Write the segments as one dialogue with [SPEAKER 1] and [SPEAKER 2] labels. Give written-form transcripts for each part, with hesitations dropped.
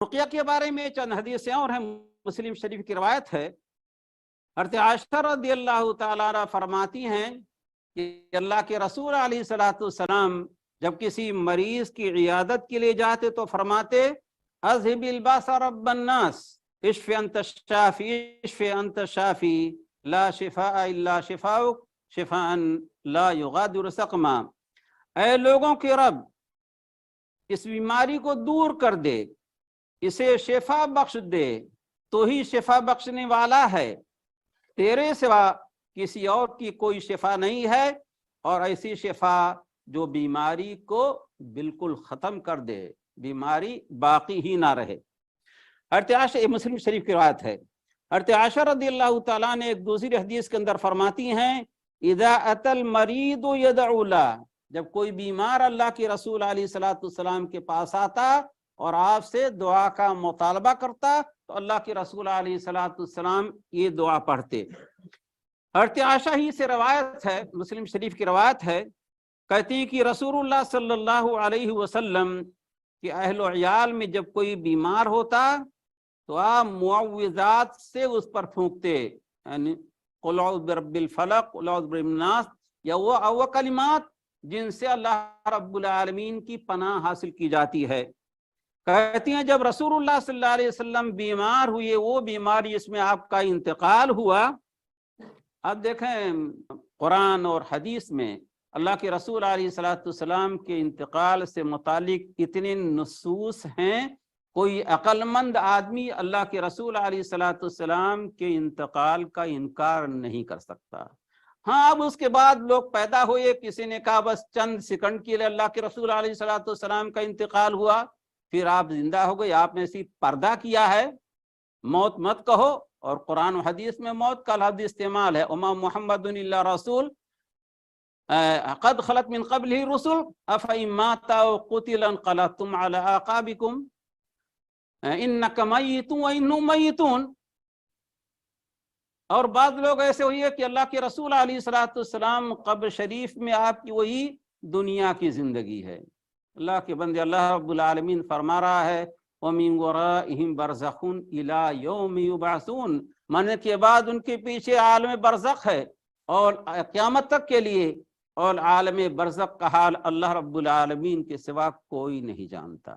[SPEAKER 1] رقیہ کے بارے میں چند حدیثیں اور ہیں، مسلم شریف کی روایت ہے، حضرت عائشہ رضی اللہ تعالیٰ عنہ فرماتی ہیں کہ اللہ کے رسول علیہ الصلوۃ والسلام جب کسی مریض کی عیادت کے لیے جاتے تو فرماتے اذهب الباس رب الناس اشف انت الشافی اشف انت الشافی لا شفاء الا شفاؤک شفاء لا یغادر سقما، اے لوگوں کے رب اس بیماری کو دور کر دے، اسے شفا بخش دے، تو ہی شفا بخشنے والا ہے، تیرے سوا کسی اور کی کوئی شفا نہیں ہے، اور ایسی شفا جو بیماری کو بالکل ختم کر دے، بیماری باقی ہی نہ رہے۔ حضرت عائشہ، یہ مسلم شریف کی روایت ہے، حضرت عائشہ رضی اللہ تعالیٰ نے ایک دوسری حدیث کے اندر فرماتی ہیں اذا اتى المریض یدعو له، جب کوئی بیمار اللہ کے رسول علیہ الصلوۃ والسلام کے پاس آتا اور آپ سے دعا کا مطالبہ کرتا تو اللہ کے رسول علیہ الصلوۃ والسلام یہ دعا پڑھتے۔ حضرت عائشہ ہی سے روایت ہے، مسلم شریف کی روایت ہے، کہتی کہ رسول اللہ صلی اللہ علیہ وسلم کے اہل و عیال میں جب کوئی بیمار ہوتا تو آپ معوذات سے اس پر پھونکتے، یعنی قل اعوذ برب الفلق، قل اعوذ برب الناس، یا وہ کلمات جن سے اللہ رب العالمین کی پناہ حاصل کی جاتی ہے۔ کہتی ہیں جب رسول اللہ صلی اللہ علیہ وسلم بیمار ہوئے، وہ بیماری جس میں آپ کا انتقال ہوا، اب دیکھیں قرآن اور حدیث میں اللہ کے رسول علیہ الصلوۃ والسلام کے انتقال سے متعلق اتنے نصوص ہیں، کوئی عقل مند آدمی اللہ کے رسول علیہ الصلوۃ والسلام کے انتقال کا انکار نہیں کر سکتا۔ ہاں، اب اس کے بعد لوگ پیدا ہوئے، کسی نے کہا بس چند سیکنڈ کے لیے اللہ کے رسول علیہ الصلوۃ والسلام کا انتقال ہوا، پھر آپ زندہ ہو گئے، آپ نے صرف پردہ کیا ہے، موت مت کہو۔ اور قرآن و حدیث میں موت کا لفظ استعمال ہے، وما محمد الا رسول قد خلت من قبلہ الرسل افإن مات او قتل انقلبتم علی اعقابکم انک میت وانہم میتون۔ اور بعض لوگ ایسے ہوئی ہے کہ اللہ کے رسول علیہ الصلوۃ والسلام قبر شریف میں آپ کی وہی دنیا کی زندگی ہے۔ اللہ کے بندے، اللہ رب العالمین فرما رہا ہے وَمِن وَرَائِهِمْ بَرْزَخٌ إِلَى يَوْمِ يُبْعَثُونَ، مرنے کے بعد ان کے پیچھے عالم برزخ ہے اور قیامت تک کے لیے، اور عالم برزخ کا حال اللہ رب العالمین کے سوا کوئی نہیں جانتا۔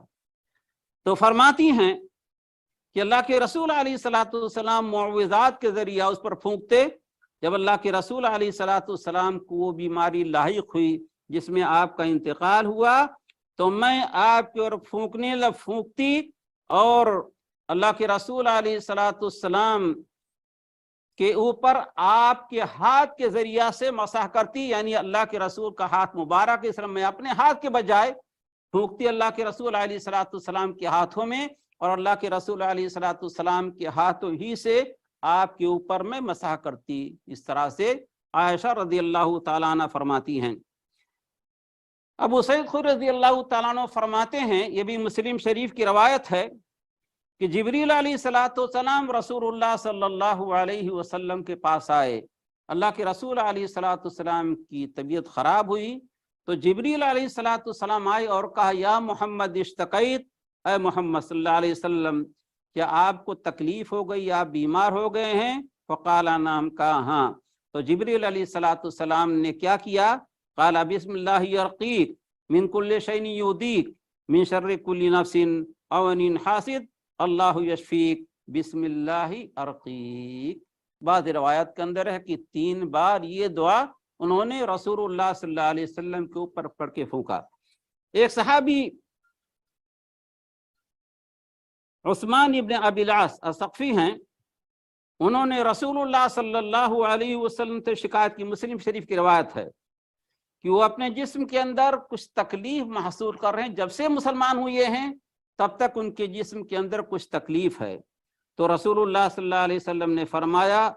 [SPEAKER 1] تو فرماتی ہیں کہ اللہ کے رسول علیہ الصلوۃ والسلام معوذات کے ذریعہ اس پر پھونکتے۔ جب اللہ کے رسول علیہ الصلوۃ والسلام کو وہ بیماری لاحق ہوئی جس میں آپ کا انتقال ہوا، تو میں آپ کی اور پھونکتی اور اللہ کے رسول علیہ الصلوۃ والسلام کے اوپر آپ کے ہاتھ کے ذریعہ سے مسح کرتی، یعنی اللہ کے رسول کا ہاتھ مبارک، اس طرح میں اپنے ہاتھ کے بجائے پھونکتی اللہ کے رسول علیہ الصلوۃ والسلام کے ہاتھوں میں، اور اللہ کے رسول علیہ الصلوۃ والسلام کے ہاتھوں ہی سے آپ کے اوپر میں مسح کرتی۔ اس طرح سے عائشہ رضی اللہ تعالیٰ عنہ فرماتی ہیں۔ ابو سعید خدری رضی اللہ تعالیٰ عنہ فرماتے ہیں، یہ بھی مسلم شریف کی روایت ہے، کہ جبریل علیہ الصلوۃ والسلام رسول اللہ صلی اللہ علیہ وسلم کے پاس آئے۔ اللہ کے رسول علیہ الصلوۃ والسلام کی طبیعت خراب ہوئی تو جبریل علیہ الصلوۃ والسلام آئے اور کہا یا محمد اشتقیت، اے محمد صلی اللہ علیہ وسلم کیا آپ کو تکلیف ہو گئی، آپ بیمار ہو گئے ہیں؟ فقال نعم، کہا ہاں۔ تو جبریل علیہ الصلوۃ والسلام نے کیا کیا؟ قال بسم اللہ یرقیک من کل شیء یؤذیک من شر کل نفس او عین حاسد اللہ یشفیک بسم اللہ ارقیک۔ بعض روایت کے اندر ہے کہ 3 بار یہ دعا انہوں نے رسول اللہ صلی اللہ علیہ وسلم کے اوپر پڑھ کے پھونکا۔ ایک صحابی عثمان ابن ابی العاص الثقفی ہیں، انہوں نے رسول اللہ صلی اللہ علیہ وسلم سے شکایت کی، مسلم شریف کی روایت ہے کہ وہ اپنے جسم کے اندر کچھ تکلیف محسوس کر رہے ہیں، جب سے مسلمان ہوئے ہیں تب تک ان کے جسم کے اندر کچھ تکلیف ہے۔ تو رسول اللہ صلی اللہ علیہ وسلم نے فرمایا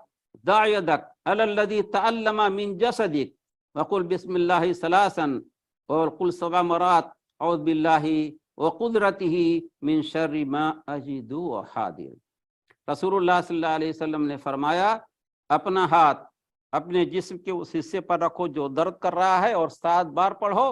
[SPEAKER 1] دع یدک علی الذی تعلم من جسدک وقل بسم اللہ ثلاثا وقل 7 مرات اعوذ باللہ وقدرتہ من شر ما اجد وحاذر۔ رسول اللہ صلی اللہ علیہ وسلم نے فرمایا اپنا ہاتھ اپنے جسم کے اس حصے پر رکھو جو درد کر رہا ہے اور 7 بار پڑھو